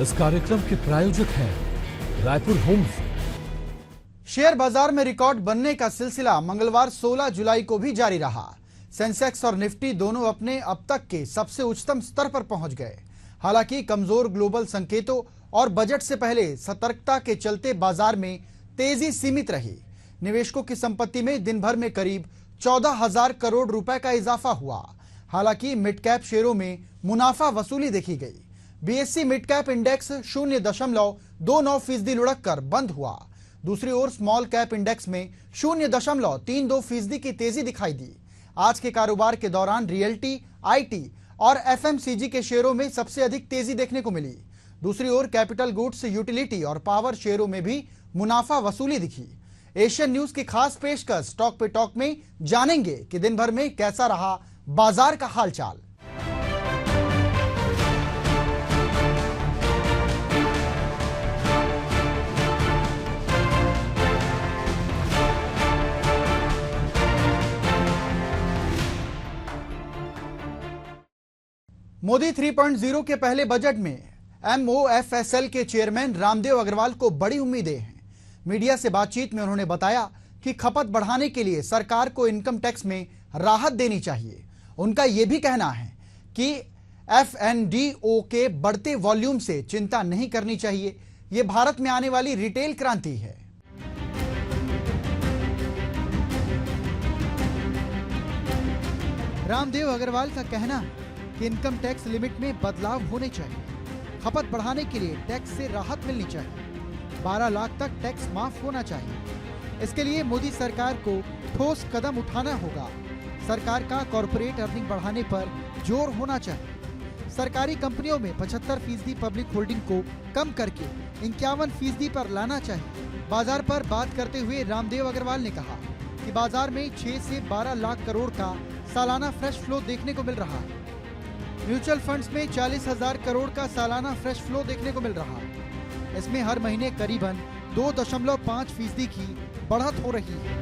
इस कार्यक्रम के प्रायोजक हैं रायपुर होम्स। शेयर बाजार में रिकॉर्ड बनने का सिलसिला मंगलवार 16 जुलाई को भी जारी रहा। सेंसेक्स और निफ्टी दोनों अपने अब तक के सबसे उच्चतम स्तर पर पहुंच गए। हालांकि कमजोर ग्लोबल संकेतों और बजट से पहले सतर्कता के चलते बाजार में तेजी सीमित रही। निवेशकों की संपत्ति में दिन भर में करीब 14,000 करोड़ रुपए का इजाफा हुआ। हालांकि मिड कैप शेयरों में मुनाफा वसूली देखी गई। बीएसई मिड कैप इंडेक्स 0.29% लुढ़क कर बंद हुआ। दूसरी ओर स्मॉल कैप इंडेक्स में 0.32% की तेजी दिखाई दी। आज के कारोबार के दौरान रियल्टी, आईटी और एफएमसीजी के शेयरों में सबसे अधिक तेजी देखने को मिली। दूसरी ओर कैपिटल गुड्स, यूटिलिटी और पावर शेयरों में भी मुनाफा वसूली दिखी। एशियन न्यूज की खास पेशकश टॉक पे टॉक में जानेंगे कि दिन भर में कैसा रहा बाजार का हालचाल। मोदी 3.0 के पहले बजट में एमओएफएसएल के चेयरमैन रामदेव अग्रवाल को बड़ी उम्मीदें हैं। मीडिया से बातचीत में उन्होंने बताया कि खपत बढ़ाने के लिए सरकार को इनकम टैक्स में राहत देनी चाहिए। उनका यह भी कहना है कि एफएनडीओ के बढ़ते वॉल्यूम से चिंता नहीं करनी चाहिए। यह भारत में आने वाली रिटेल क्रांति है। रामदेव अग्रवाल का कहना है कि इनकम टैक्स लिमिट में बदलाव होने चाहिए। खपत बढ़ाने के लिए टैक्स से राहत मिलनी चाहिए। 12 लाख तक टैक्स माफ होना चाहिए। इसके लिए मोदी सरकार को ठोस कदम उठाना होगा। सरकार का कॉर्पोरेट अर्निंग बढ़ाने पर जोर होना चाहिए। सरकारी कंपनियों में 75% पब्लिक होल्डिंग को कम करके 51% पर लाना चाहिए। बाजार पर बात करते हुए रामदेव अग्रवाल ने कहा कि बाजार में 6 से 12 लाख करोड़ का सालाना फ्रेश फ्लो देखने को मिल रहा है। म्यूचुअल फंड्स में 40,000 करोड़ का सालाना फ्रेश फ्लो देखने को मिल रहा है। इसमें हर महीने करीबन 2.5% की बढ़त हो रही है।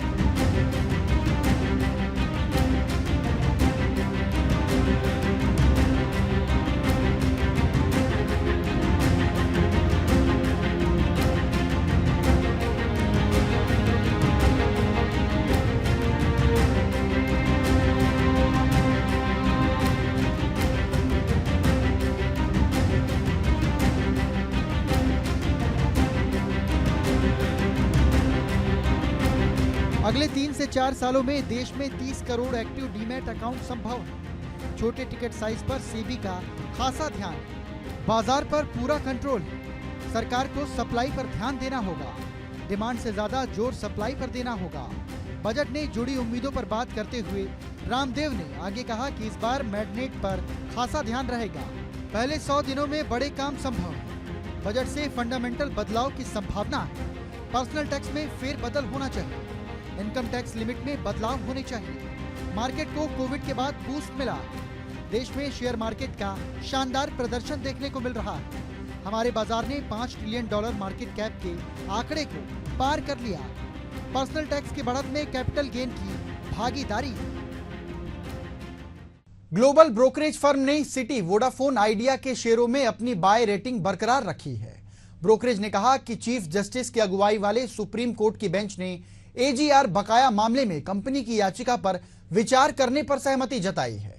अगले 3 से 4 सालों में देश में 30 करोड़ एक्टिव डीमैट अकाउंट संभव है। छोटे टिकट साइज पर सेबी का खासा ध्यान। बाजार पर पूरा कंट्रोल है। सरकार को सप्लाई पर ध्यान देना होगा। डिमांड से ज्यादा जोर सप्लाई पर देना होगा। बजट ने जुड़ी उम्मीदों पर बात करते हुए रामदेव ने आगे कहा कि इस बार मैग्नेट पर खासा ध्यान रहेगा। पहले 100 दिनों में बड़े काम संभव है। बजट से फंडामेंटल बदलाव की संभावना है। पर्सनल टैक्स में फेरबदल होना चाहिए। इनकम टैक्स लिमिट में बदलाव होने चाहिए। मार्केट को कोविड के बाद बूस्ट मिला। देश में शेयर मार्केट का शानदार प्रदर्शन देखने को मिल रहा है। हमारे बाजार ने $5 ट्रिलियन मार्केट कैप के आंकड़े को पार कर लिया। पर्सनल टैक्स की बढ़त में कैपिटल गेन की भागीदारी है। ग्लोबल ब्रोकरेज फर्म ने सिटी, वोडाफोन आइडिया के शेयरों में अपनी बाय रेटिंग बरकरार रखी है। ब्रोकरेज ने कहा कि चीफ जस्टिस की अगुवाई वाले सुप्रीम कोर्ट की बेंच ने एजीआर बकाया मामले में कंपनी की याचिका पर विचार करने पर सहमति जताई है।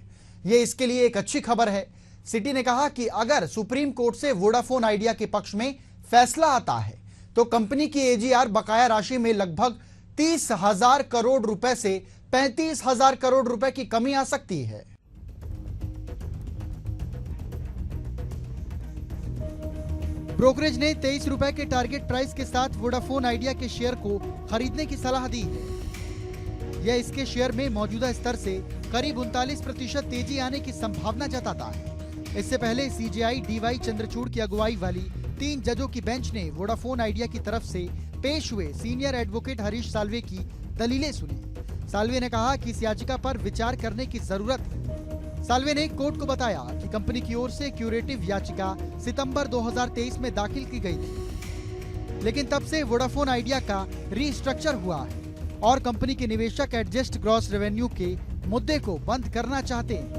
यह इसके लिए एक अच्छी खबर है। सिटी ने कहा कि अगर सुप्रीम कोर्ट से वोडाफोन आइडिया के पक्ष में फैसला आता है तो कंपनी की एजीआर बकाया राशि में लगभग 30,000 करोड़ रुपए से 35,000 करोड़ रुपए की कमी आ सकती है। ब्रोकरेज ने 23 रुपए के टारगेट प्राइस के साथ वोडाफोन आइडिया के शेयर को खरीदने की सलाह दी है। यह इसके शेयर में मौजूदा स्तर से करीब 39% तेजी आने की संभावना जताता है। इससे पहले सीजेआई डीवाई चंद्रचूड़ की अगुवाई वाली 3 जजों की बेंच ने वोडाफोन आइडिया की तरफ से पेश हुए सीनियर एडवोकेट हरीश साल्वे की दलीलें सुनी। साल्वे ने कहा कि इस याचिका पर विचार करने की जरूरत है। साल्वे ने कोर्ट को बताया कि कंपनी की ओर से क्यूरेटिव याचिका सितंबर 2023 में दाखिल की गई थी, लेकिन तब से वोडाफोन आइडिया का रीस्ट्रक्चर हुआ है और कंपनी के निवेशक एडजस्ट ग्रॉस रेवेन्यू के मुद्दे को बंद करना चाहते हैं।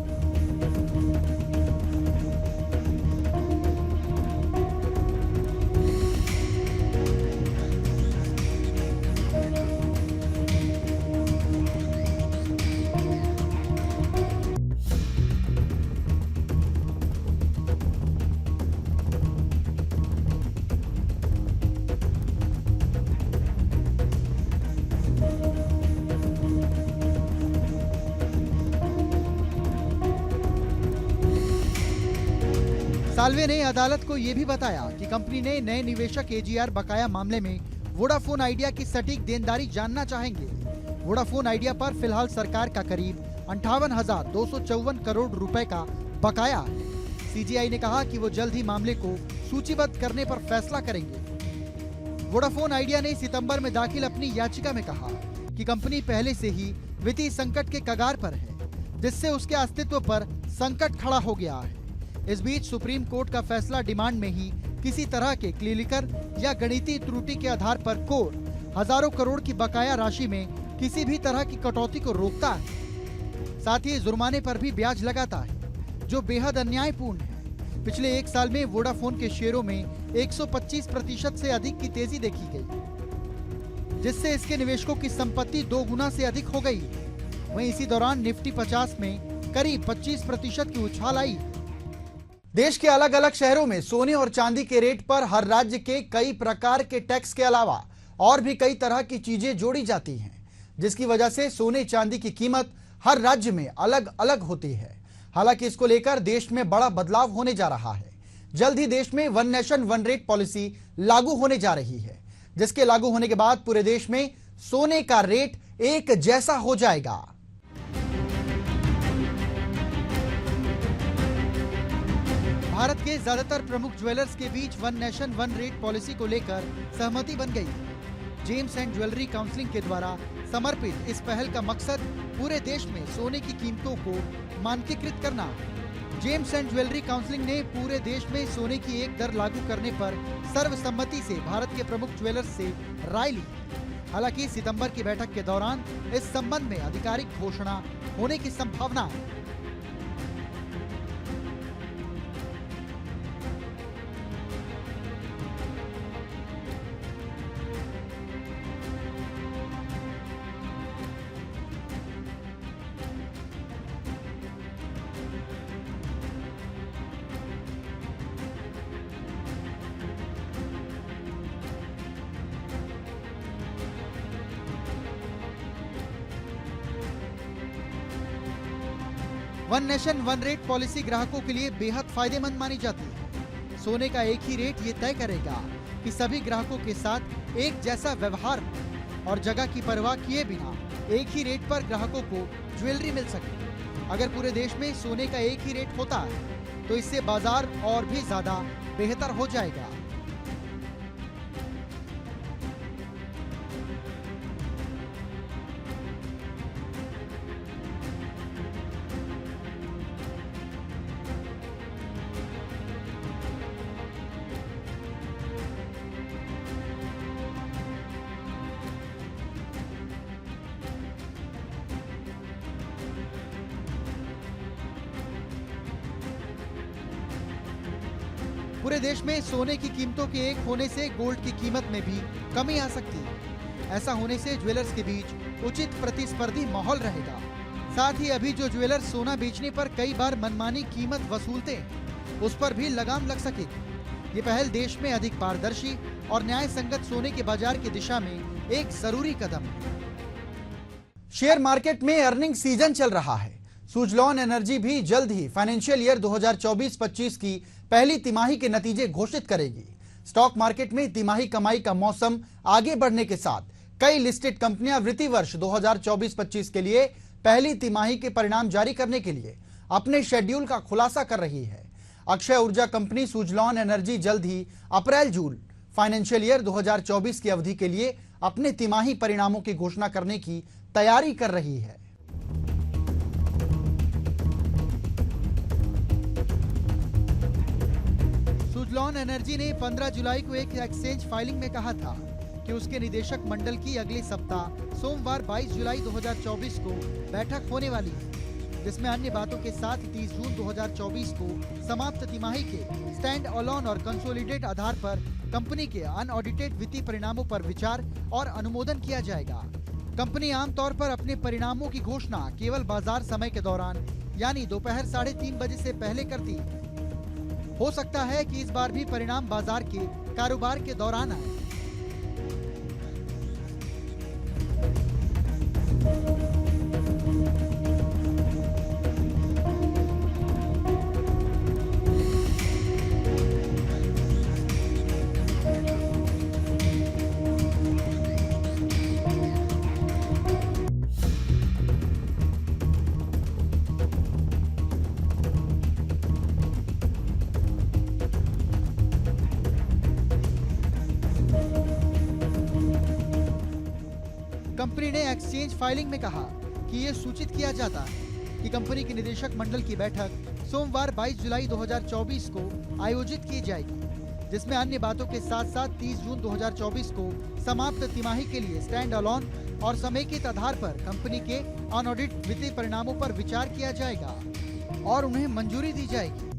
साल्वे ने अदालत को ये भी बताया कि कंपनी ने नए निवेशक एजीआर बकाया मामले में वोडाफोन आइडिया की सटीक देनदारी जानना चाहेंगे। वोडाफोन आइडिया पर फिलहाल सरकार का करीब 58,254 करोड़ रुपए का बकाया है। सीजीआई ने कहा कि वो जल्द ही मामले को सूचीबद्ध करने पर फैसला करेंगे। वोडाफोन आइडिया ने सितंबर में दाखिल अपनी याचिका में कहा कि कंपनी पहले से ही वित्तीय संकट के कगार पर है, जिससे उसके अस्तित्व पर संकट खड़ा हो गया है। इस बीच सुप्रीम कोर्ट का फैसला डिमांड में ही किसी तरह के क्लिनिकल या गणितीय त्रुटि के आधार पर कोर्ट हजारों करोड़ की बकाया राशि में किसी भी तरह की कटौती को रोकता है। साथ ही जुर्माने पर भी ब्याज लगाता है, जो बेहद अन्यायपूर्ण है। पिछले एक साल में वोडाफोन के शेयरों में 125% से अधिक की तेजी देखी गई, जिससे इसके निवेशकों की संपत्ति 2 गुना से अधिक हो गई। वहीं इसी दौरान निफ्टी 50 में करीब 25% की उछाल आई। देश के अलग अलग शहरों में सोने और चांदी के रेट पर हर राज्य के कई प्रकार के टैक्स के अलावा और भी कई तरह की चीजें जोड़ी जाती हैं, जिसकी वजह से सोने चांदी की कीमत हर राज्य में अलग अलग होती है। हालांकि इसको लेकर देश में बड़ा बदलाव होने जा रहा है। जल्द ही देश में one nation one rate policy लागू होने जा रही है, जिसके लागू होने के बाद पूरे देश में सोने का रेट एक जैसा हो जाएगा। भारत के ज्यादातर प्रमुख ज्वेलर्स के बीच one nation one rate policy को लेकर सहमति बन गई। जेम्स एंड ज्वेलरी काउंसिलिंग के द्वारा समर्पित इस पहल का मकसद पूरे देश में सोने की कीमतों को मानकीकृत करना। जेम्स एंड ज्वेलरी काउंसिलिंग ने पूरे देश में सोने की एक दर लागू करने पर सर्वसम्मति से भारत के प्रमुख ज्वेलर्स से राय ली। हालांकि सितंबर की बैठक के दौरान इस संबंध में आधिकारिक घोषणा होने की संभावना है। One nation one rate policy ग्राहकों के लिए बेहद फायदेमंद मानी जाती है। सोने का एक ही रेट ये तय करेगा कि सभी ग्राहकों के साथ एक जैसा व्यवहार हो और जगह की परवाह किए बिना एक ही रेट पर ग्राहकों को ज्वेलरी मिल सके। अगर पूरे देश में सोने का एक ही रेट होता है तो इससे बाजार और भी ज्यादा बेहतर हो जाएगा। पूरे देश में सोने की कीमतों के एक होने से गोल्ड की कीमत में भी कमी आ सकती है। ऐसा होने से ज्वेलर्स के बीच उचित प्रतिस्पर्धी माहौल रहेगा। साथ ही अभी जो ज्वेलर्स सोना बेचने पर कई बार मनमानी कीमत वसूलते हैं, उस पर भी लगाम लग सकेगी। ये पहल देश में अधिक पारदर्शी और न्याय संगत सोने के बाजार की दिशा में एक जरूरी कदम है। शेयर मार्केट में अर्निंग सीजन चल रहा है। सुजलॉन एनर्जी भी जल्द ही फाइनेंशियल ईयर 2024-25 की पहली तिमाही के नतीजे घोषित करेगी। स्टॉक मार्केट में तिमाही कमाई का मौसम आगे बढ़ने के साथ कई लिस्टेड कंपनियां वित्तीय वर्ष 2024-25 के लिए पहली तिमाही के परिणाम जारी करने के लिए अपने शेड्यूल का खुलासा कर रही है। अक्षय ऊर्जा कंपनी सुजलॉन एनर्जी जल्द ही अप्रैल-जून फाइनेंशियल ईयर 2024 की अवधि के लिए अपने तिमाही परिणामों की घोषणा करने की तैयारी कर रही है। सुजलॉन एनर्जी ने 15 जुलाई को एक एक्सचेंज फाइलिंग में कहा था कि उसके निदेशक मंडल की अगले सप्ताह सोमवार 22 जुलाई 2024 को बैठक होने वाली है, जिसमें अन्य बातों के साथ 30 जून 2024 को समाप्त तिमाही के स्टैंड अलोन और कंसोलिडेट आधार पर कंपनी के अनऑडिटेड वित्तीय परिणामों पर विचार और अनुमोदन किया जाएगा। कंपनी आमतौर पर अपने परिणामों की घोषणा केवल बाजार समय के दौरान यानी दोपहर 3:30 बजे से पहले करती है। हो सकता है कि इस बार भी परिणाम बाजार के कारोबार के दौरान आए। कंपनी ने एक्सचेंज फाइलिंग में कहा कि ये सूचित किया जाता है कि कंपनी के निदेशक मंडल की बैठक सोमवार 22 जुलाई 2024 को आयोजित की जाएगी, जिसमें अन्य बातों के साथ साथ 30 जून 2024 को समाप्त तिमाही के लिए स्टैंड अलोन और समेकित आधार पर कंपनी के अनऑडिट वित्तीय परिणामों पर विचार किया जाएगा और उन्हें मंजूरी दी जाएगी।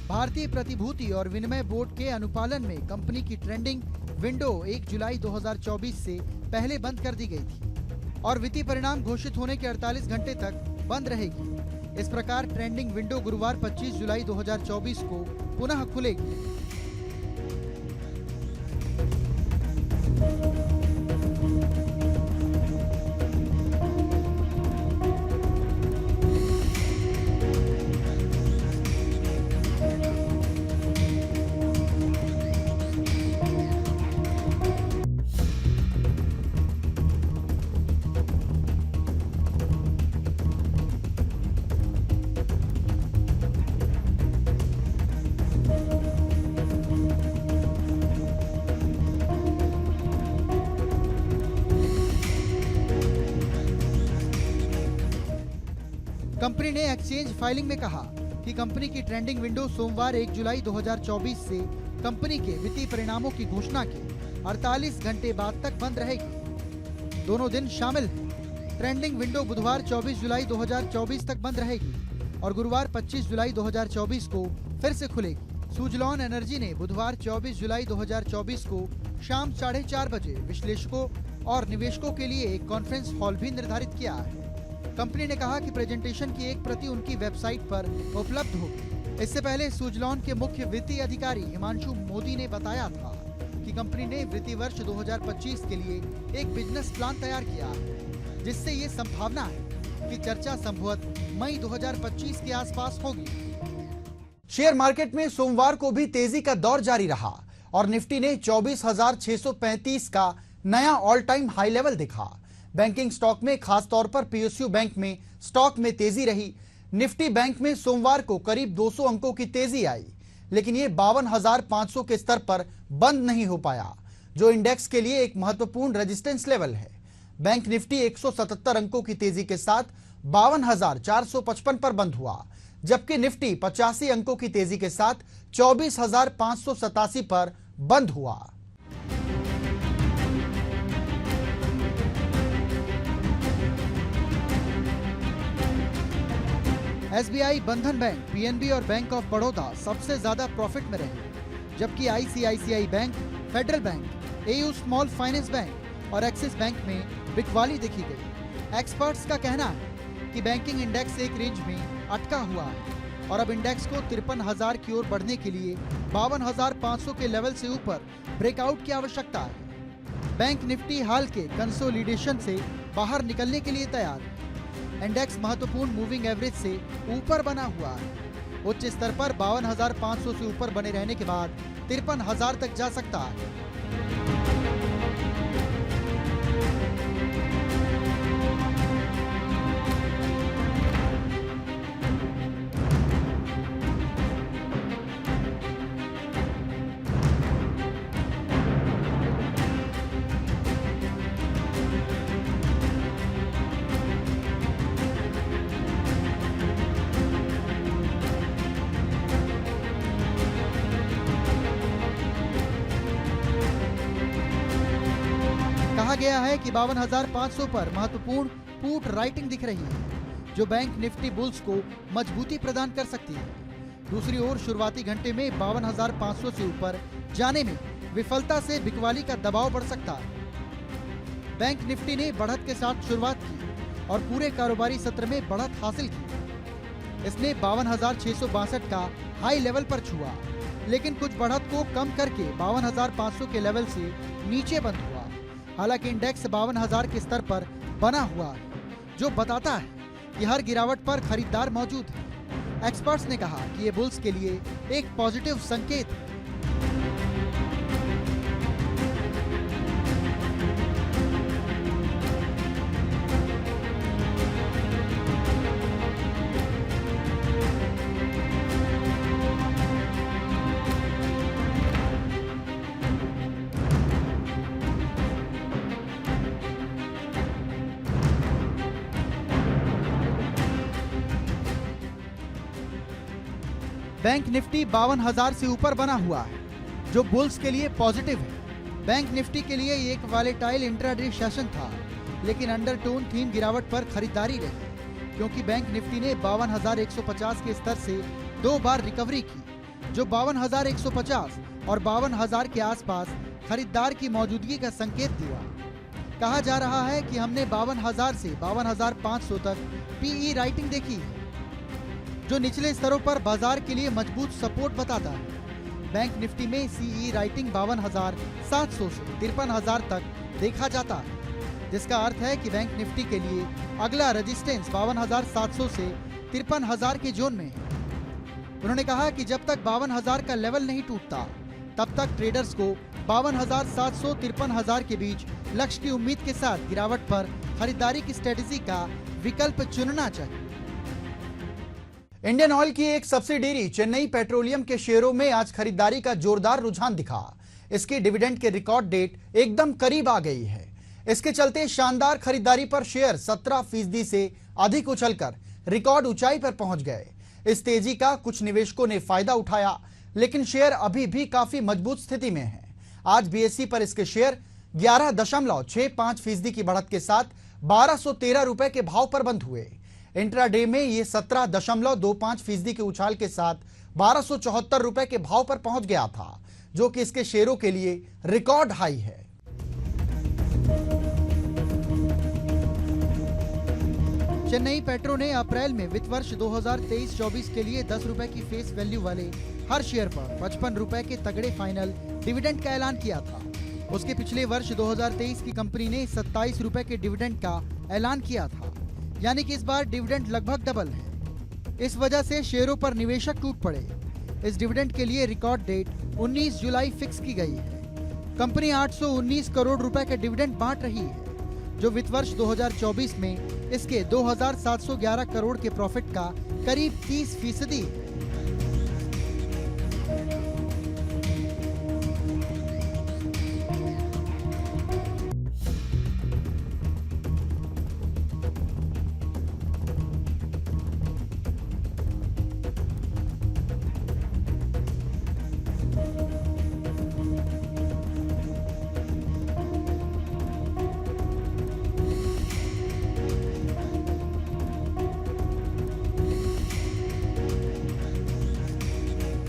भारतीय प्रतिभूति और विनिमय बोर्ड के अनुपालन में कंपनी की ट्रेंडिंग विंडो 1 जुलाई 2024 से पहले बंद कर दी गई थी और वित्तीय परिणाम घोषित होने के 48 घंटे तक बंद रहेगी। इस प्रकार ट्रेंडिंग विंडो गुरुवार 25 जुलाई 2024 को पुनः खुलेगी। कंपनी ने एक्सचेंज फाइलिंग में कहा कि कंपनी की ट्रेंडिंग विंडो सोमवार 1 जुलाई 2024 से कंपनी के वित्तीय परिणामों की घोषणा के 48 घंटे बाद तक बंद रहेगी। दोनों दिन शामिल हैं। ट्रेंडिंग विंडो बुधवार 24 जुलाई 2024 तक बंद रहेगी और गुरुवार 25 जुलाई 2024 को फिर से खुलेगी। सुजलॉन एनर्जी ने बुधवार 24 जुलाई 2024 को शाम 4:30 बजे विश्लेषकों और निवेशकों के लिए एक कॉन्फ्रेंस हॉल भी निर्धारित किया है। कंपनी ने कहा कि प्रेजेंटेशन की एक प्रति उनकी वेबसाइट पर उपलब्ध होगी। इससे पहले सुजलॉन के मुख्य वित्तीय अधिकारी हिमांशु मोदी ने बताया था कि कंपनी ने वित्तीय वर्ष 2025 के लिए एक बिजनेस प्लान तैयार किया है, जिससे ये संभावना है कि चर्चा संभवतः मई 2025 के आसपास होगी। शेयर मार्केट में सोमवार को भी तेजी का दौर जारी रहा और निफ्टी ने 24,635 का नया ऑल टाइम हाई लेवल देखा। बैंकिंग स्टॉक में खासतौर पर पीएसयू बैंक में स्टॉक में तेजी रही। निफ्टी बैंक में सोमवार को करीब 200 अंकों की तेजी आई, लेकिन ये 52,500 के स्तर पर बंद नहीं हो पाया, जो इंडेक्स के लिए एक महत्वपूर्ण रेजिस्टेंस लेवल है। बैंक निफ्टी 177 अंकों की तेजी के साथ 52,455 पर बंद हुआ, जबकि निफ्टी 85 अंकों की तेजी के साथ 24,587 पर बंद हुआ। एसबीआई, बंधन बैंक, पीएनबी और बैंक ऑफ बड़ौदा सबसे ज्यादा प्रॉफिट में रहे, जबकि ICICI bank, federal bank, AU small finance bank और एक्सिस बैंक में बिकवाली देखी गई। एक्सपर्ट्स का कहना है कि बैंकिंग इंडेक्स एक रेंज में अटका हुआ है और अब इंडेक्स को 53,000 की ओर बढ़ने के लिए 52,500 के लेवल से ऊपर ब्रेकआउट की आवश्यकता है। बैंक निफ्टी हाल के कंसोलिडेशन से बाहर निकलने के लिए तैयार है। इंडेक्स महत्वपूर्ण मूविंग एवरेज से ऊपर बना हुआ है। उच्च स्तर पर 52,500 से ऊपर बने रहने के बाद 53,000 तक जा सकता है। कहा गया है कि 52,500 पर महत्वपूर्ण पुट राइटिंग दिख रही है, जो बैंक निफ्टी बुल्स को मजबूती प्रदान कर सकती है। दूसरी ओर शुरुआती घंटे में 52,500 से ऊपर जाने में विफलता से बिकवाली का दबाव बढ़ सकता है। बैंक निफ्टी ने बढ़त के साथ शुरुआत की और पूरे कारोबारी सत्र में बढ़त हासिल की। इसने 52,662 का हाई लेवल पर छुआ, लेकिन कुछ बढ़त को कम करके 52,500 के लेवल से नीचे बंद हुआ। हालांकि इंडेक्स 52,000 के स्तर पर बना हुआ है, जो बताता है कि हर गिरावट पर खरीदार मौजूद है। एक्सपर्ट्स ने कहा कि ये बुल्स के लिए एक पॉजिटिव संकेत है। बैंक निफ्टी 52,000 से ऊपर बना हुआ है, जो बुल्स के लिए पॉजिटिव है। बैंक निफ्टी के लिए एक वॉलेटाइल इंट्राडे सेशन था, लेकिन अंडरटोन थीम गिरावट पर खरीदारी रही, क्योंकि बैंक निफ्टी ने 52,150 के स्तर से 2 बार रिकवरी की, जो 52,150 और 52,000 के आसपास खरीदार की मौजूदगी का संकेत दिया। कहा जा रहा है कि हमने 52,000 से 52,500 तक पीई राइटिंग देखी है, जो निचले स्तरों पर बाजार के लिए मजबूत सपोर्ट बताता है। बैंक निफ्टी में सीई राइटिंग 52,700 से 53,000 तक देखा जाता है, जिसका अर्थ है कि बैंक निफ्टी के लिए अगला रेजिस्टेंस 52,700 से 53,000 के जोन में है। उन्होंने कहा कि जब तक 52,000 का लेवल नहीं टूटता, तब तक ट्रेडर्स को 52,700 53,000 के बीच लक्ष्य की उम्मीद के साथ गिरावट पर खरीदारी की स्ट्रेटेजी का विकल्प चुनना चाहिए। इंडियन ऑयल की एक सब्सिडियरी चेन्नई पेट्रोलियम के शेयरों में आज खरीदारी का जोरदार रुझान दिखा। इसकी डिविडेंड के रिकॉर्ड डेट एकदम करीब आ गई है। इसके चलते शानदार खरीदारी पर शेयर 17% से अधिक उछलकर रिकॉर्ड ऊंचाई पर पहुंच गए। इस तेजी का कुछ निवेशकों ने फायदा उठाया, लेकिन शेयर अभी भी काफी मजबूत स्थिति में है। आज बीएसई पर इसके शेयर 11.65% की बढ़त के साथ 1213 रुपए के भाव पर बंद हुए। इंट्राडे में ये 17.25% के उछाल के साथ 1274 रुपए के भाव पर पहुंच गया था, जो कि इसके शेयरों के लिए रिकॉर्ड हाई है। चेन्नई पेट्रो ने अप्रैल में वित्त वर्ष 2023-24 के लिए 10 रुपए की फेस वैल्यू वाले हर शेयर पर 55 रुपए के तगड़े फाइनल डिविडेंड का ऐलान किया था। उसके पिछले वर्ष 2023 की कंपनी ने 27 रुपए के डिविडेंड का ऐलान किया था, यानी कि इस बार डिविडेंड लगभग डबल है। इस वजह से शेयरों पर निवेशक टूट पड़े। इस डिविडेंड के लिए रिकॉर्ड डेट 19 जुलाई फिक्स की गई है। कंपनी 819 करोड़ रुपए का डिविडेंड बांट रही है, जो वित्त वर्ष 2024 में इसके 2,711 करोड़ के प्रॉफिट का करीब 30% है।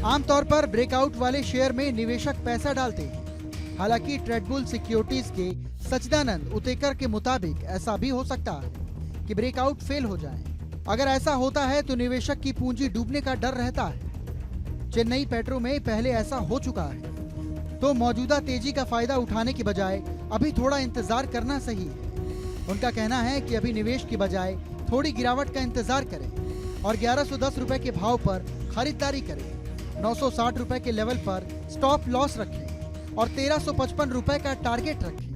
आमतौर पर ब्रेकआउट वाले शेयर में निवेशक पैसा डालते हैं। हालांकि ट्रेडबुल सिक्योरिटीज के सच्चिदानंद उतेकर के मुताबिक ऐसा भी हो सकता है कि ब्रेकआउट फेल हो जाए। अगर ऐसा होता है तो निवेशक की पूंजी डूबने का डर रहता है। चेन्नई पेट्रो में पहले ऐसा हो चुका है, तो मौजूदा तेजी का फायदा उठाने की बजाय अभी थोड़ा इंतजार करना सही है। उनका कहना है कि अभी निवेश की बजाय थोड़ी गिरावट का इंतजार करें और 1110 रुपए के भाव पर खरीदारी करें। 960 रुपए के लेवल पर स्टॉप लॉस रखें और 1355 रुपए का टारगेट रखें।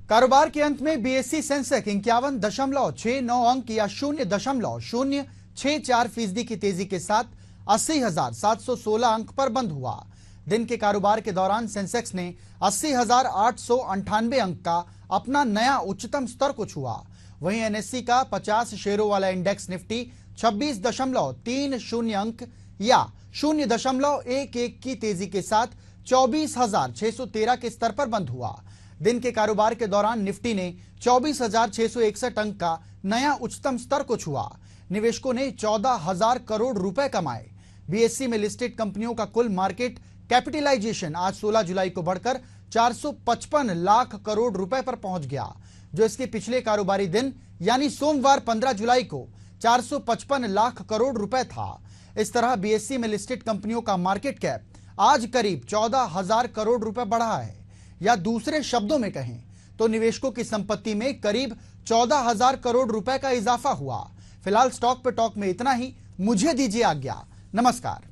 कारोबार के अंत में बीएसई सेंसेक्स 51.69 अंक या 0.064% की तेजी के साथ 80,716 अंक पर बंद हुआ। दिन के कारोबार के दौरान सेंसेक्स ने 80,898 अंक का अपना नया उच्चतम स्तर को छुआ। वहीं एनएससी का 50 शेयरों वाला इंडेक्स निफ्टी 26.30 अंक या 0.11 की तेजी के साथ 24,613 के स्तर पर बंद हुआ। दिन के कारोबार के दौरान निफ्टी ने 24,661 अंक का नया उच्चतम स्तर को छुआ। निवेशकों ने 14,000 करोड़ रुपए कमाए। बीएसई में लिस्टेड कंपनियों का कुल मार्केट कैपिटलाइजेशन आज 16 जुलाई को बढ़कर 455 लाख करोड़ रुपए पर पहुंच गया, जो इसके पिछले कारोबारी दिन यानी सोमवार 15 जुलाई को 455 लाख करोड़ रुपए था। इस तरह बीएसई में लिस्टेड कंपनियों का मार्केट कैप आज करीब 14,000 करोड़ रुपए बढ़ा है, या दूसरे शब्दों में कहें तो निवेशकों की संपत्ति में करीब 14,000 करोड़ रुपए का इजाफा हुआ। फिलहाल स्टॉक पे टॉक में इतना ही। मुझे दीजिए आज्ञा। नमस्कार।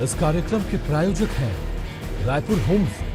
इस कार्यक्रम के प्रायोजक हैं रायपुर होम्स।